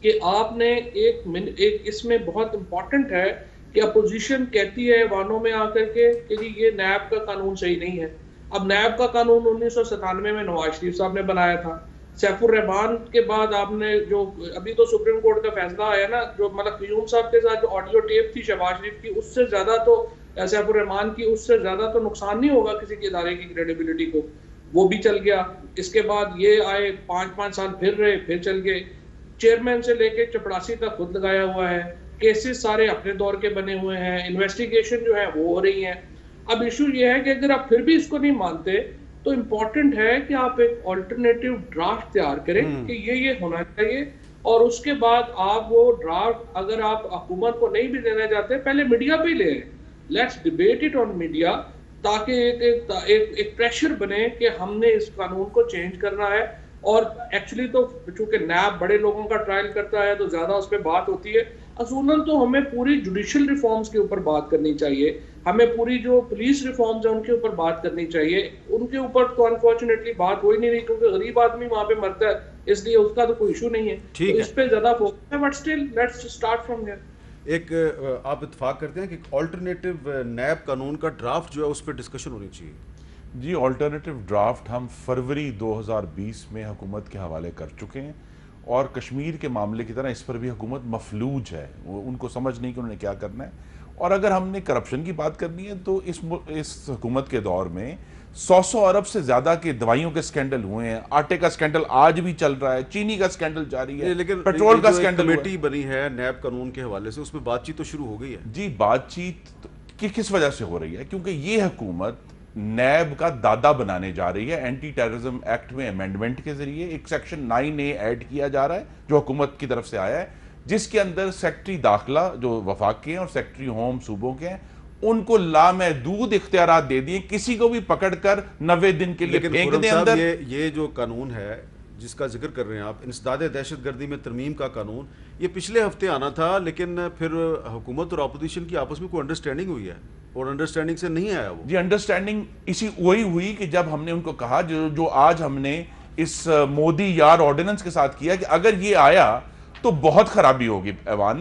کہ آپ نے ایک اس میں بہت امپورٹنٹ ہے کہ اپوزیشن کہتی ہے ایوانوں میں آ کر کے کہ جی یہ نیب کا قانون صحیح نہیں ہے. اب نیب کا قانون 1997 میں نواز شریف صاحب نے بنایا تھا, سیف الرحمان کے بعد آپ نے جو ابھی تو سپریم کورٹ کا فیصلہ آیا نا, جو مطلب قیوم صاحب کے ساتھ جو آڈیو ٹیپ تھی شہباز شریف کی, اس سے زیادہ تو سیف الرحمان کی اس سے زیادہ تو نقصان نہیں ہوگا کسی کے ادارے کی کریڈیبلٹی کو, وہ بھی چل گیا. اس کے بعد یہ آئے 5 سال پھر رہے, پھر چل گئے. چیئرمین سے لے کے چپڑاسی تک خود لگایا ہوا ہے, کیسز سارے اپنے دور کے بنے ہوئے ہیں, انویسٹیگیشن جو ہے وہ ہو رہی ہیں. اب ایشو یہ ہے کہ اگر آپ پھر بھی اس کو نہیں مانتے تو امپورٹنٹ ہے کہ آپ ایک آلٹرنیٹیو ڈرافٹ تیار کریں کہ یہ ہونا چاہیے, اور اس کے بعد آپ وہ ڈرافٹ اگر آپ حکومت کو نہیں بھی دینا چاہتے پہلے میڈیا پہ ہی لے, let's debate it on media, تاکہ ایک پریشر بنے کہ ہم نے اس قانون کو چینج کرنا ہے. اور ایکچولی تو چونکہ نیب بڑے لوگوں کا ٹرائل کرتا ہے تو زیادہ اس پہ بات ہوتی ہے. اصولاً تو ہمیں پوری جوڈیشل ریفارمز کے اوپر بات کرنی چاہیے, ہمیں پوری جو پولیس ریفارمز ہیں ان کے اوپر بات کرنی چاہیے. ان کے اوپر تو انفارچونیٹلی بات ہو ہی نہیں رہی, کیونکہ غریب آدمی وہاں پہ مرتا ہے, اس لیے اس کا تو کوئی ایشو نہیں ہے, تو اس پہ زیادہ فوکس ہے. But still let's start from here. ایک آپ اتفاق کرتے ہیں کہ آلٹرنیٹیو نیب قانون کا ڈرافٹ جو ہے اس پہ ڈسکشن ہونی چاہیے؟ جی, آلٹرنیٹیو ڈرافٹ ہم فروری 2020 میں حکومت کے حوالے کر چکے ہیں, اور کشمیر کے معاملے کی طرح اس پر بھی حکومت مفلوج ہے, ان کو سمجھ نہیں کہ انہوں نے کیا کرنا ہے. اور اگر ہم نے کرپشن کی بات کرنی ہے تو اس حکومت کے دور میں 100 ارب سے زیادہ کے دوائیوں کے سکینڈل ہوئے ہیں, آٹے کا سکینڈل آج بھی چل رہا ہے, چینی کا سکینڈل جاری ہے, لیکن پیٹرول کا سکینڈل کمیٹی بنی ہے نیب قانون کے حوالے سے, اس میں بات چیت تو شروع ہو گئی ہے. جی بات چیت کس وجہ سے ہو رہی ہے؟ کیونکہ یہ حکومت نیب کا دادا بنانے جا رہی ہے. اینٹی ٹیررزم ایکٹ میں امینڈمنٹ کے ذریعے ایک سیکشن 9A ایڈ کیا جا رہا ہے جو حکومت کی طرف سے آیا ہے, جس کے اندر سیکٹری داخلہ جو وفاق کے ہیں اور سیکٹری ہوم صوبوں کے ہیں, ان کو لامحدود اختیارات دے دیے, کسی کو بھی پکڑ کر 90 دن کے لیے پھینک دیں اندر. یہ جو قانون ہے جس کا ذکر کر رہے ہیں آپ, انسداد دہشت گردی میں ترمیم کا قانون, یہ پچھلے ہفتے آنا تھا, لیکن پھر حکومت اور اپوزیشن کی آپس میں کوئی انڈرسٹینڈنگ ہوئی ہے اور انڈرسٹینڈنگ سے نہیں آیا وہ. جی انڈرسٹینڈنگ اسی وہی ہوئی کہ جب ہم نے ان کو کہا جو آج ہم نے اس مودی یار آرڈیننس کے ساتھ کیا کہ اگر یہ آیا تو بہت خرابی ہوگی ایوان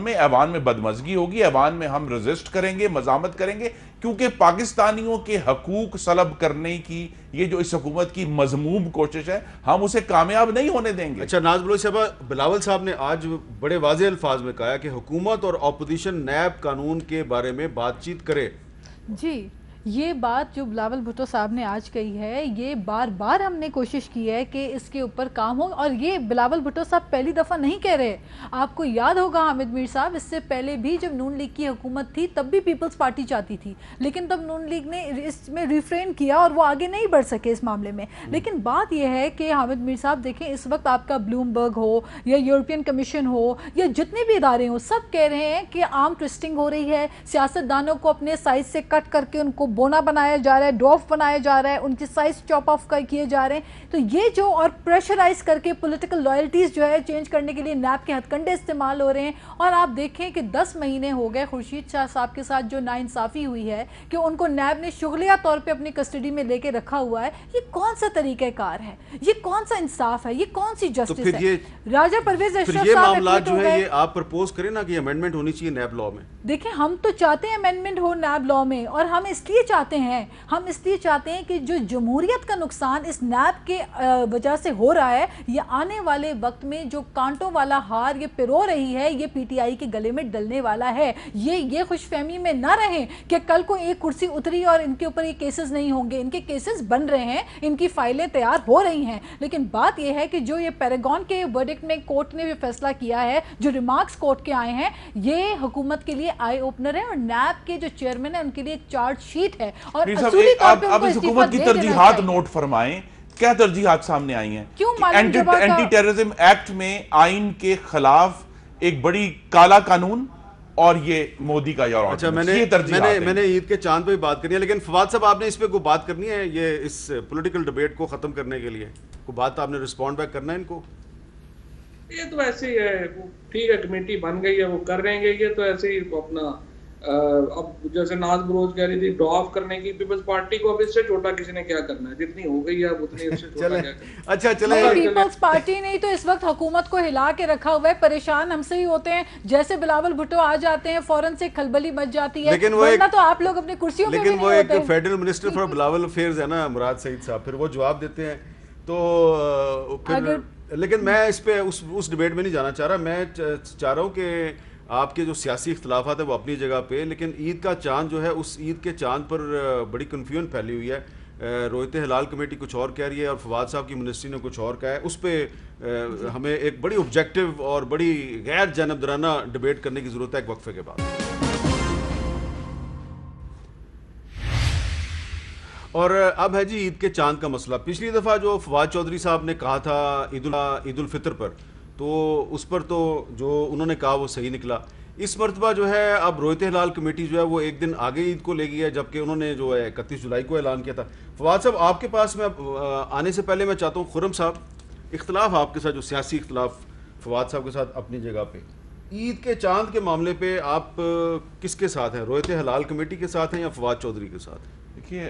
میں بدمزگی ہوگی, ایوان میں ہم ریزسٹ کریں گے, مزاحمت کریں گے, کیونکہ پاکستانیوں کے حقوق سلب کرنے کی یہ جو اس حکومت کی مذموم کوشش ہے, ہم اسے کامیاب نہیں ہونے دیں گے. اچھا ناز بلوچ صاحبہ, بلاول صاحب نے آج بڑے واضح الفاظ میں کہا کہ حکومت اور اپوزیشن نیب قانون کے بارے میں بات چیت کرے. جی یہ بات جو بلاول بھٹو صاحب نے آج کہی ہے, یہ بار بار ہم نے کوشش کی ہے کہ اس کے اوپر کام ہو, اور یہ بلاول بھٹو صاحب پہلی دفعہ نہیں کہہ رہے. آپ کو یاد ہوگا حامد میر صاحب, اس سے پہلے بھی جب نون لیگ کی حکومت تھی تب بھی پیپلز پارٹی چاہتی تھی, لیکن تب نون لیگ نے اس میں ریفرین کیا اور وہ آگے نہیں بڑھ سکے اس معاملے میں. لیکن بات یہ ہے کہ حامد میر صاحب دیکھیں, اس وقت آپ کا بلومبرگ ہو یا یورپین کمیشن ہو یا جتنے بھی ادارے ہوں, سب کہہ رہے ہیں کہ آرم ٹوئسٹنگ ہو رہی ہے, سیاست دانوں کو اپنے سائز سے کٹ کر کے ان کو بونا بنایا جا رہا ہے, ڈوف بنایا جا رہا ہے, ان کی سائز چاپ آف کیے جا رہے ہیں. تو یہ جو اور پریشرائز کر کے پولیٹیکل لائلٹیز جو ہے چینج کرنے کے لیے نیب کے ہتھ کنڈے استعمال ہو رہے ہیں. اور آپ دیکھیں کہ 10 مہینے ہو گئے خورشید شاہ صاحب کے ساتھ جو ناانصافی ہوئی ہے کہ ان کو نیب نے شغلیہ طور پہ اپنی کسٹڈی میں لے کے رکھا ہوا ہے. یہ کون سا طریقہ کار ہے, یہ کون سا انصاف ہے, یہ کون سی جسٹس ہے؟ راجہ پرویز اشرف یہ صاحب معاملات جو ہے یہ آپ پرپوز کریں نا کہ امینڈمنٹ ہونی چاہیے نیب لاء میں. دیکھیں ہم تو چاہتے ہیں امینڈمنٹ ہو نیب لاء میں, اور ہم اس لیے چاہتے ہیں کہ جو جمہوریت کا نقصان اس نیب کے وجہ سے ہو رہا ہے, یہ آنے والے وقت میں جو کانٹوں والا ہار یہ پرو رہی ہے, یہ پی ٹی آئی کے گلے میں ڈلنے والا ہے. یہ خوش فہمی میں نہ رہیں کہ کل کو ایک کرسی اتری اور ان کے اوپر یہ کیسز نہیں ہوں گے. ان کے کیسز بن رہے ہیں, ان کی فائلیں تیار ہو رہی ہیں, لیکن بات یہ ہے کہ جو یہ پیراگون کے ورڈکٹ میں کورٹ نے بھی فیصلہ کیا ہے, جو ریمارکس کورٹ کے آئے ہیں, یہ حکومت کے لیے آئی اوپنر ہے, اور نیب کے جو چیئرمین ہیں ان کے لیے ایک چارج شیٹ ہے. اور اصولی طور پہ اب اس حکومت کی ترجیحات نوٹ فرمائیں, کیا ترجیحات سامنے آئی ہیں؟ اینٹی ٹیررزم ایکٹ میں آئین کے خلاف ایک بڑی کالا قانون, اور یہ مودی کا یار. اچھا میں نے عید کے چاند پہ بھی بات کرنی ہے, لیکن فواد صاحب آپ نے اس پہ کوئی بات کرنی ہے, یہ اس پولیٹیکل ڈیبیٹ کو ختم کرنے کے لیے کوئی بات آپ نے رسپونڈ بیک کرنا ہے ان کو؟ یہ تو ایسے ہی ہے, ٹھیک ہے کمیٹی بن گئی ہے, وہ کر رہیں گے. یہ تو ایسے ہی اپنا اب جیسے ناز بروز کہہ رہی تھی ڈرا آف کرنے کی پیپلز پارٹی کو, اب اس سے چھوٹا کسی نے کیا کرنا ہے, جتنی ہو گئی ہے اب اتنی اس سے چھوٹا کیا کرنا ہے. اچھا چلیں, پیپلز پارٹی نہیں تو اس وقت حکومت کو ہلا کے رکھا ہوا ہے, پریشان ہم سے ہی ہوتے ہیں. جیسے بلاول بھٹو آ جاتے ہیں فوراً سے کھلبلی مچ جاتی ہے, ورنہ تو آپ لوگ اپنے کرسیوں پہ بھی نہیں ہوتے. لیکن وہ ایک federal minister for Bilawal affairs ہے نا مراد سعید صاحب, پھر وہ جواب دیتے ہیں. تو پھر لیکن میں اس پہ اس ڈیبیٹ میں نہیں جانا چاہ رہا. میں چاہ رہا ہوں کہ آپ کے جو سیاسی اختلافات ہیں وہ اپنی جگہ پہ, لیکن عید کا چاند جو ہے اس عید کے چاند پر بڑی کنفیوژن پھیلی ہوئی ہے. رویت ہلال کمیٹی کچھ اور کہہ رہی ہے اور فواد صاحب کی منسٹری نے کچھ اور کہا ہے. اس پہ ہمیں ایک بڑی آبجیکٹیو اور بڑی غیر جانبدارانہ ڈیبیٹ کرنے کی ضرورت ہے ایک وقفے کے بعد. اور اب ہے جی عید کے چاند کا مسئلہ. پچھلی دفعہ جو فواد چودھری صاحب نے کہا تھا عید الفطر پر, تو اس پر تو جو انہوں نے کہا وہ صحیح نکلا. اس مرتبہ جو ہے اب رویت ہلال کمیٹی جو ہے وہ ایک دن آگے عید کو لے گئی ہے, جبکہ انہوں نے جو ہے 31 جولائی کو اعلان کیا تھا. فواد صاحب آپ کے پاس میں آنے سے پہلے میں چاہتا ہوں, خرم صاحب اختلاف آپ کے ساتھ, جو سیاسی اختلاف فواد صاحب کے ساتھ اپنی جگہ پہ, عید کے چاند کے معاملے پہ آپ کس کے ساتھ ہیں, رویت ہلال کمیٹی کے ساتھ ہیں یا فواد چودھری کے ساتھ؟ دیکھیے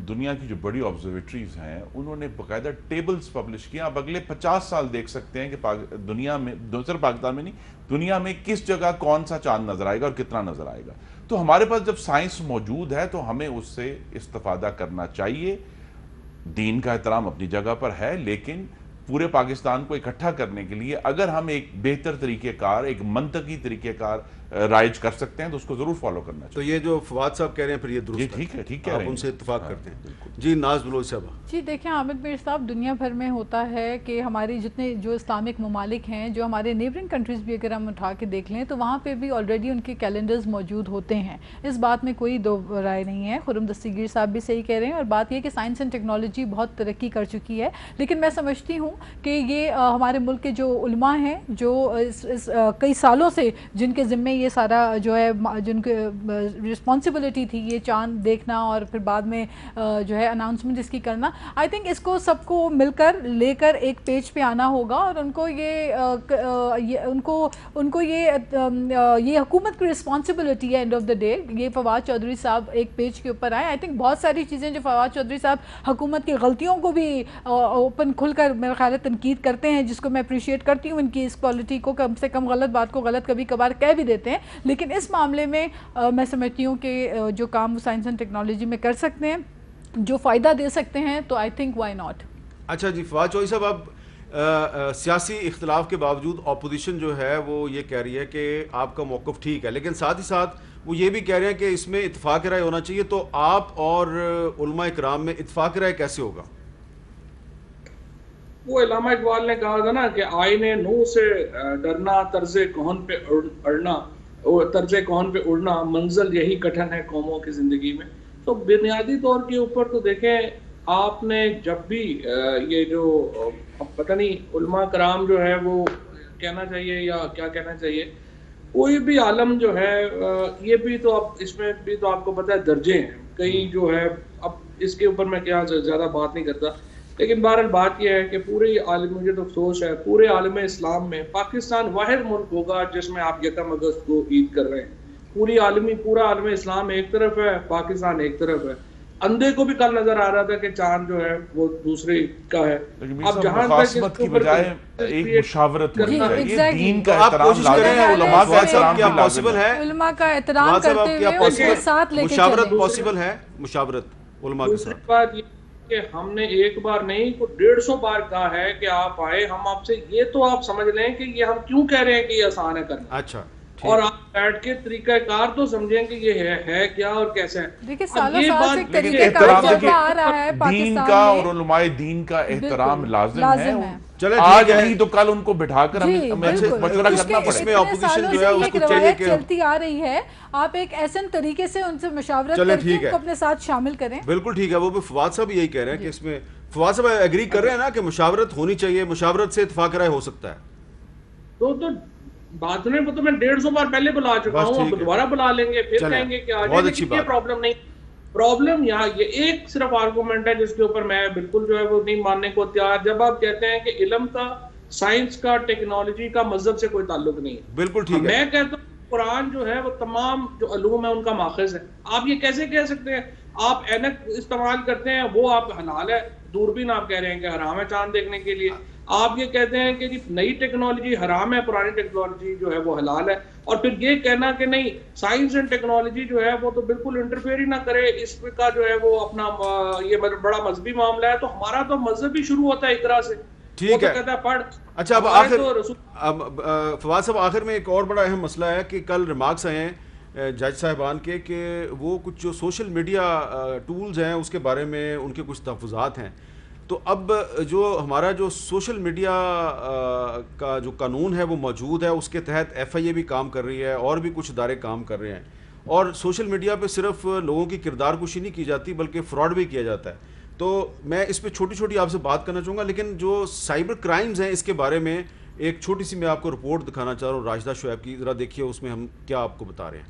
دنیا کی جو بڑی آبزرویٹریز ہیں انہوں نے باقاعدہ ٹیبلز پبلش کیا. اب اگلے 50 سال دیکھ سکتے ہیں کہ دنیا میں, صرف پاکستان میں نہیں, دنیا میں کس جگہ کون سا چاند نظر آئے گا اور کتنا نظر آئے گا. تو ہمارے پاس جب سائنس موجود ہے تو ہمیں اس سے استفادہ کرنا چاہیے. دین کا احترام اپنی جگہ پر ہے, لیکن پورے پاکستان کو اکٹھا کرنے کے لیے اگر ہم ایک بہتر طریقہ کار, ایک منطقی طریقہ کار رائج کر سکتے ہیں تو اس کو ضرور فالو کرنا تو چاہیے. یہ جو فواد صاحب کہہ رہے ہیں پھر یہ درست ٹھیک ہے، ٹھیک کہہ آپ رہے ہیں. ان سے اتفاق ہاں، کرتے ہیں. بالکل. جی ناز بلوچ صاحب. جی دیکھیں حامد میر صاحب، دنیا بھر میں ہوتا ہے کہ ہماری جتنے جو اسلامک ممالک ہیں، جو ہمارے نیبرنگ کنٹریز بھی اگر ہم اٹھا کے دیکھ لیں تو وہاں پہ بھی آلریڈی ان کے کیلنڈرز موجود ہوتے ہیں. اس بات میں کوئی دو رائے نہیں ہے. خرم دستگیر صاحب بھی صحیح کہہ رہے ہیں. اور بات یہ کہ سائنس اینڈ ٹیکنالوجی بہت ترقی کر چکی ہے، لیکن میں سمجھتی ہوں کہ یہ ہمارے ملک کے جو علماء ہیں، جو کئی سالوں سے جن کے ذمے یہ سارا جو ہے، جن کے رسپانسبلٹی تھی یہ چاند دیکھنا اور پھر بعد میں جو ہے اناؤنسمنٹ اس کی کرنا، آئی تھنک اس کو سب کو مل کر لے کر ایک پیج پہ آنا ہوگا اور ان کو یہ حکومت کی رسپانسبلٹی ہے اینڈ آف دا ڈے. یہ فواد چودھری صاحب ایک پیج کے اوپر آئے. آئی تھنک بہت ساری چیزیں جو فواد چودھری صاحب حکومت کی غلطیوں کو بھی اوپن کھل کر میرا خیال ہے تنقید کرتے ہیں، جس کو میں اپریشیٹ کرتی ہوں. ان کی اس کوالٹی کو کم سے کم غلط بات کو غلط کبھی کبھار کہہ بھی دیتے ہیں، لیکن اس معاملے میں میں سمجھتی ہوں کہ جو کام سائنس اینڈ ٹیکنالوجی میں کر سکتے ہیں، جو فائدہ دے سکتے ہیں، تو آئی تھنک وائی ناٹ. اچھا جی فواد چودھری صاحب، اب سیاسی اختلاف کے باوجود اپوزیشن جو ہے وہ یہ کہہ رہی ہے کہ آپ کا موقف ٹھیک ہے، لیکن ساتھ ہی ساتھ وہ یہ بھی کہہ رہے ہیں کہ اس میں اتفاق رائے ہونا چاہیے. تو آپ اور علماء اکرام میں اتفاق رائے کیسے ہوگا؟ وہ علامہ اقبال نے کہا تھا نا کہ آئینے نو سے ڈرنا، طرز کہن پہ اڑنا، منزل یہی کٹھن ہے قوموں کی زندگی میں. تو بنیادی طور کے اوپر تو دیکھیں، آپ نے جب بھی یہ جو پتہ نہیں علماء کرام جو ہے وہ کہنا چاہیے یا کیا کہنا چاہیے، کوئی بھی عالم جو ہے، یہ بھی تو اب اس میں بھی تو آپ کو پتہ ہے درجے ہیں کئی جو ہے. اب اس کے اوپر میں کیا زیادہ بات نہیں کرتا، لیکن بہرحال بات یہ ہے کہ پورے عالم، مجھے تو افسوس ہے، پورے عالم اسلام میں پاکستان واحد ملک ہوگا جس میں آپ 1 اگست کو عید کر رہے ہیں. پورا عالم اسلام ایک طرف ہے، پاکستان ایک طرف ہے. اندھے کو بھی کل نظر آ رہا تھا کہ چاند جو ہے وہ دوسرے کا ہے. اب جہاں مخاصمت کی بجائے ایک مشاورت ہونی چاہیے، دین کا آپ کوشش کریں، علماء کا احترام کیا پاسبل ہے؟ علماء کا احترام کرتے ہوئے ان کے ساتھ لے کے مشاورت پاسبل ہے؟ مشاورت علماء کے ساتھ. دوسری بات یہ کہ ہم نے ایک بار نہیں کو 150 بار کہا ہے کہ آپ آئے، ہم آپ سے یہ تو آپ سمجھ لیں کہ یہ ہم کیوں کہہ رہے ہیں کہ یہ آسان ہے کرنا. اچھا، اور آپ بیٹھ کے طریقہ کار تو سمجھیں کہ یہ ہے کیا اور کیسے ہے. دیکھیں سالوں سال سے طریقہ کار چلتا آ رہا ہے پاکستان دین میں، کا اور علماء دین کا احترام لازم ہے. چلے آج نہیں تو کل ان کو بٹھا کر ہمیں مشورہ کرنا پڑے. اس میں اپوزیشن جو ہے اس کو چاہیے کہ چلتی آ رہی ہے، آپ ایک ایسے طریقے سے ان سے مشاورت کر کے ان کو اپنے ساتھ شامل کریں. بالکل ٹھیک ہے. وہ بھی فواد صاحب یہی کہہ رہے ہیں کہ اس میں فواد صاحب ایگری کر رہے ہیں نا کہ مشاورت ہونی چاہیے، مشاورت سے اتفاق رائے ہو سکتا ہے. تو بات میں وہ تو میں 150 بار پہلے بلا چکا ہوں، اب دوبارہ بلا لیں گے، پھر کہیں گے کہ آ جائیں. لیکن یہ پرابلم نہیں. پرابلم یہاں یہ ایک صرف آرگومنٹ ہے جس کے اوپر میں بالکل جو ہے وہ نہیں ماننے کو تیار. جب آپ کہتے ہیں کہ علم کا، سائنس کا، ٹیکنالوجی کا مذہب سے کوئی تعلق نہیں ہے. بالکل ٹھیک ہے. میں کہتا ہوں قرآن جو ہے وہ تمام جو علوم ہے ان کا ماخذ ہے. آپ یہ کیسے کہہ سکتے ہیں؟ آپ اینک استعمال کرتے ہیں، وہ آپ حلال ہے. دوربین آپ کہہ رہے ہیں کہ حرام ہے چاند دیکھنے کے لیے. آپ یہ کہتے ہیں کہ نئی ٹیکنالوجی حرام ہے، پرانی ٹیکنالوجی جو ہے وہ حلال ہے. اور پھر یہ کہنا کہ نہیں سائنس اینڈ ٹیکنالوجی جو ہے وہ تو بالکل انٹرفیئر ہی نہ کرے، اس کا جو ہے وہ اپنا یہ بڑا مذہبی معاملہ ہے. تو ہمارا تو مذہب ہی شروع ہوتا ہے اقرا سے. ٹھیک ہے. پڑھ. اچھا اب آخر فواد صاحب آخر میں ایک اور بڑا اہم مسئلہ ہے کہ کل ریمارکس آئے ہیں جج صاحبان کے کہ وہ کچھ جو سوشل میڈیا ٹولز ہیں اس کے بارے میں ان کے کچھ تحفظات ہیں. تو اب جو ہمارا جو سوشل میڈیا کا جو قانون ہے وہ موجود ہے، اس کے تحت ایف آئی اے بھی کام کر رہی ہے اور بھی کچھ ادارے کام کر رہے ہیں. اور سوشل میڈیا پہ صرف لوگوں کی کردار کشی نہیں کی جاتی بلکہ فراڈ بھی کیا جاتا ہے. تو میں اس پہ چھوٹی چھوٹی آپ سے بات کرنا چاہوں گا، لیکن جو سائبر کرائمز ہیں اس کے بارے میں ایک چھوٹی سی میں آپ کو رپورٹ دکھانا چاہ رہا ہوں راشدہ شعیب کی. ذرا دیکھیے اس میں ہم کیا آپ کو بتا رہے ہیں.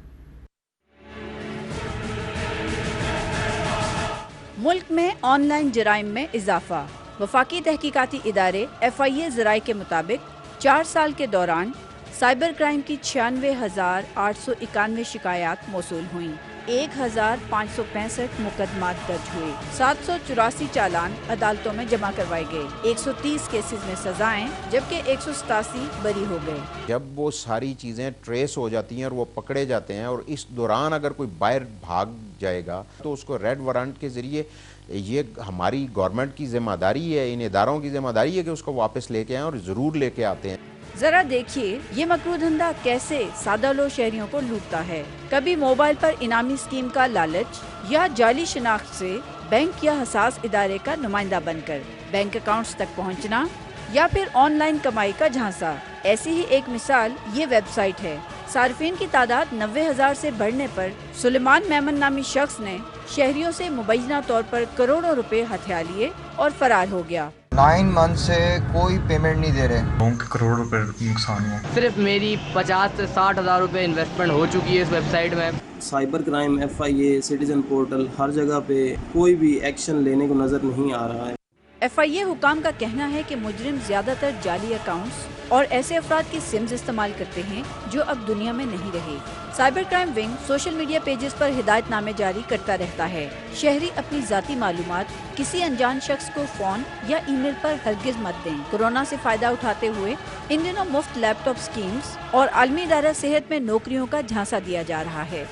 ملک میں آن لائن جرائم میں اضافہ. وفاقی تحقیقاتی ادارے ایف آئی اے ذرائع کے مطابق 4 سال کے دوران سائبر کرائم کی 96,891 شکایات موصول ہوئیں، 1,565 مقدمات درج ہوئے، 784 چالان عدالتوں میں جمع کروائے گئے، 130 کیسز میں سزائیں جبکہ 187 بری ہو گئے. جب وہ ساری چیزیں ٹریس ہو جاتی ہیں اور وہ پکڑے جاتے ہیں اور اس دوران اگر کوئی باہر بھاگ جائے گا تو اس کو ریڈ وارنٹ کے ذریعے، یہ ہماری گورنمنٹ کی ذمہ داری ہے، ان اداروں کی ذمہ داری ہے کہ اس کو واپس لے کے آئیں اور ضرور لے کے آتے ہیں. ذرا دیکھیے یہ مکروہ دھندا کیسے سادہ لو شہریوں کو لوٹتا ہے. کبھی موبائل پر انعامی اسکیم کا لالچ یا جعلی شناخت سے بینک یا حساس ادارے کا نمائندہ بن کر بینک اکاؤنٹس تک پہنچنا، یا پھر آن لائن کمائی کا جھانسا. ایسی ہی ایک مثال یہ ویب سائٹ ہے. صارفین کی تعداد 90,000 سے بڑھنے پر سلیمان میمن نامی شخص نے شہریوں سے مبینہ طور پر کروڑوں روپے ہتھیا لیے اور فرار ہو گیا. 9 منتھ سے کوئی پیمنٹ نہیں دے رہے. لوگوں کے کروڑ روپے نقصان ہوا. صرف میری 50 سے 60,000 روپے انویسٹمنٹ ہو چکی ہے اس ویب سائٹ میں. Cyber crime, FIA، citizen portal, ہر جگہ پہ کوئی بھی ایکشن لینے کو نظر نہیں آ رہا ہے. FIA حکام کا کہنا ہے کہ مجرم زیادہ تر جعلی اکاؤنٹس اور ایسے افراد کی سمز استعمال کرتے ہیں جو اب دنیا میں نہیں رہے. Cyber crime wing social media pages پر ہدایت نامے جاری کرتا رہتا ہے. شہری اپنی ذاتی معلومات کسی انجان شخص کو فون یا ای میل پر ہرگز مت دیں. کورونا سے فائدہ اٹھاتے ہوئے ان دنوں مفت لیپ ٹاپ اسکیمز اور عالمی ادارہ صحت میں نوکریوں کا جھانسا دیا جا رہا ہے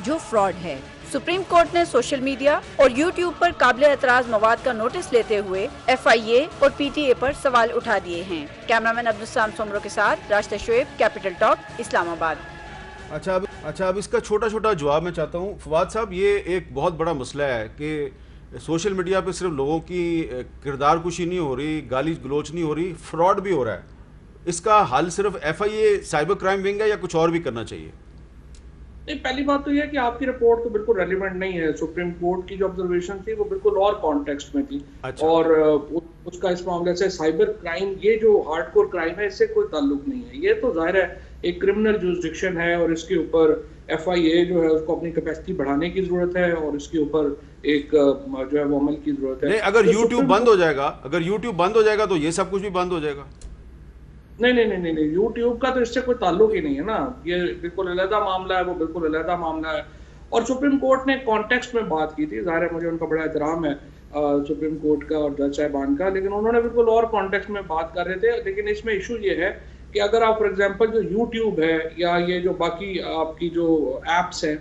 جو فراڈ ہے. سپریم کورٹ نے سوشل میڈیا اور یوٹیوب پر قابل اعتراض مواد کا نوٹس لیتے ہوئے FIA اور PTA پر سوال اٹھا دیے ہیں. کیمرامین عبدالسلام سومرو کے ساتھ راشدہ شعیب، کیپٹل ٹاک، اسلام آباد. اچھا اب اس کا چھوٹا چھوٹا جواب میں چاہتا ہوں. فواد صاحب، یہ ایک بہت بڑا مسئلہ ہے کہ سوشل میڈیا پہ صرف لوگوں کی کردار کشی نہیں ہو رہی، گالی گلوچ نہیں ہو رہی، فراڈ بھی ہو رہا ہے. اس کا حل صرف FIA سائبر کرائم ونگ ہے یا کچھ اور بھی کرنا چاہیے؟ نہیں، پہلی بات تو یہ ہے کہ آپ کی رپورٹ تو بالکل ریلیونٹ نہیں ہے. سپریم کورٹ کی جو آبزرویشن تھی وہ بالکل اور کانٹیکسٹ میں تھی. اور اس کا اس معاملے سے سائبر کرائم، یہ جو ہارڈ کور کرائم ہے، اس سے کوئی تعلق نہیں ہے. یہ تو ظاہر ہے ایک کرمنل جورسڈکشن ہے اور اس کے اوپر FIA جو ہے اس کو اپنی کیپیسٹی بڑھانے کی ضرورت ہے اور اس کے اوپر ایک جو ہے وہ عمل کی ضرورت ہے. اگر یوٹیوب بند ہو جائے گا تو یہ سب کچھ بھی بند ہو جائے گا. نہیں، یوٹیوب کا تو اس سے کوئی تعلق ہی نہیں ہے نا. یہ بالکل علیحدہ معاملہ ہے، وہ بالکل علیحدہ معاملہ ہے. اور سپریم کورٹ نے کانٹیکسٹ میں بات کی تھی. ظاہر ہے مجھے ان کا بڑا احترام ہے سپریم کورٹ کا اور جج صاحبان کا، لیکن انہوں نے بالکل اور کانٹیکسٹ میں بات کر رہے تھے. لیکن اس میں ایشو یہ ہے کہ اگر آپ فار ایگزامپل جو یوٹیوب ہے یا یہ جو باقی آپ کی جو ایپس ہیں،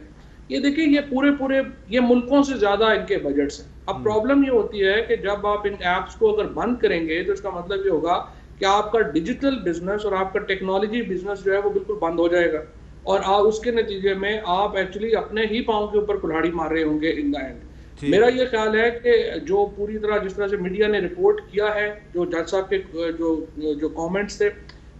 یہ دیکھیں یہ پورے یہ ملکوں سے زیادہ ان کے بجٹس ہیں. اب پرابلم یہ ہوتی ہے کہ جب آپ ان ایپس کو اگر بند کریں گے تو اس کا مطلب یہ ہوگا کہ آپ کا ڈیجیٹل بزنس اور آپ کا ٹیکنالوجی بزنس جو ہے وہ بالکل بند ہو جائے گا اور اس کے نتیجے میں آپ ایکچولی اپنے ہی پاؤں کے اوپر کلہاڑی مار رہے ہوں گے ان دا اینڈ. میرا یہ خیال ہے کہ جو پوری طرح جس طرح سے میڈیا نے رپورٹ کیا ہے، جو جج صاحب کے جو کامنٹس تھے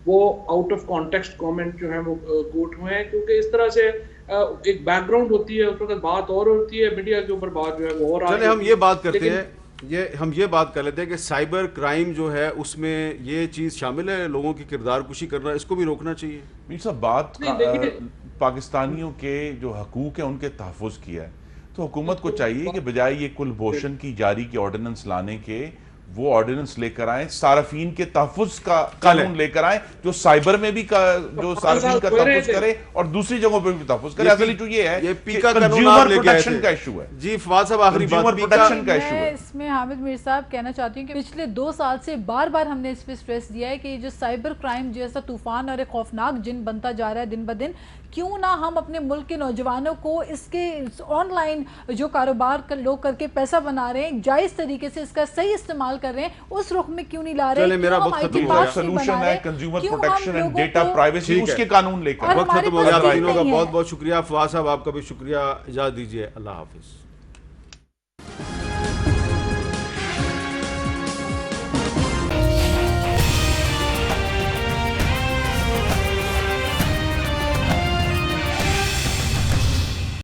وہ آؤٹ آف کانٹیکسٹ کامنٹ جو ہیں وہ کوٹ ہوئے ہیں، کیونکہ اس طرح سے ایک بیک گراؤنڈ ہوتی ہے، اس وقت بات اور ہوتی ہے، میڈیا کے اوپر بات جو ہے وہ اور. چلے ہم یہ بات کرتے ہیں، یہ بات کر لیتے ہیں کہ سائبر کرائم جو ہے اس میں یہ چیز شامل ہے، لوگوں کی کردار کشی کرنا، اس کو بھی روکنا چاہیے. میر صاحب، بات پاکستانیوں کے جو حقوق ہیں ان کے تحفظ کی ہے، تو حکومت کو چاہیے کہ بجائے یہ کلبھوشن کی جاری کے آرڈیننس لانے کے، وہ آرڈیننس لے کر آئیں، صارفین کے تحفظ کا قانون لے کر آئیں جو سائبر میں بھی جو صارفین کا تحفظ کرے اور دوسری جگہوں پہ بھی تحفظ کرے. اصلی جو یہ ہے کہ کنزیومر پروٹیکشن کا ایشو ہے. جی فواد صاحب، آخری بات پروٹیکشن کا ایشو ہے. اس میں حامد میر صاحب کہنا چاہتی ہوں کہ پچھلے 2 سال سے بار بار ہم نے اس پہ سٹریس دیا ہے کہ جو سائبر کرائم جیسا طوفان اور ایک خوفناک جن بنتا جا رہا ہے دن بدن، کیوں نہ ہم اپنے ملک کے نوجوانوں کو اس کے آن لائن جو کاروبار لوگ کر کے پیسہ بنا رہے ہیں، جائز طریقے سے اس کا صحیح استعمال کر رہے ہیں، اس رخ میں کیوں نہیں لا رہے؟ میرا وقت ختم ہو گیا. سولوشن ہے consumer protection and data privacy, اس کے قانون لے کر. وقت ختم ہو گیا. آپ تینوں کا بہت بہت شکریہ. فواد صاحب آپ کا بھی شکریہ. اجازت دیجیے. اللہ حافظ.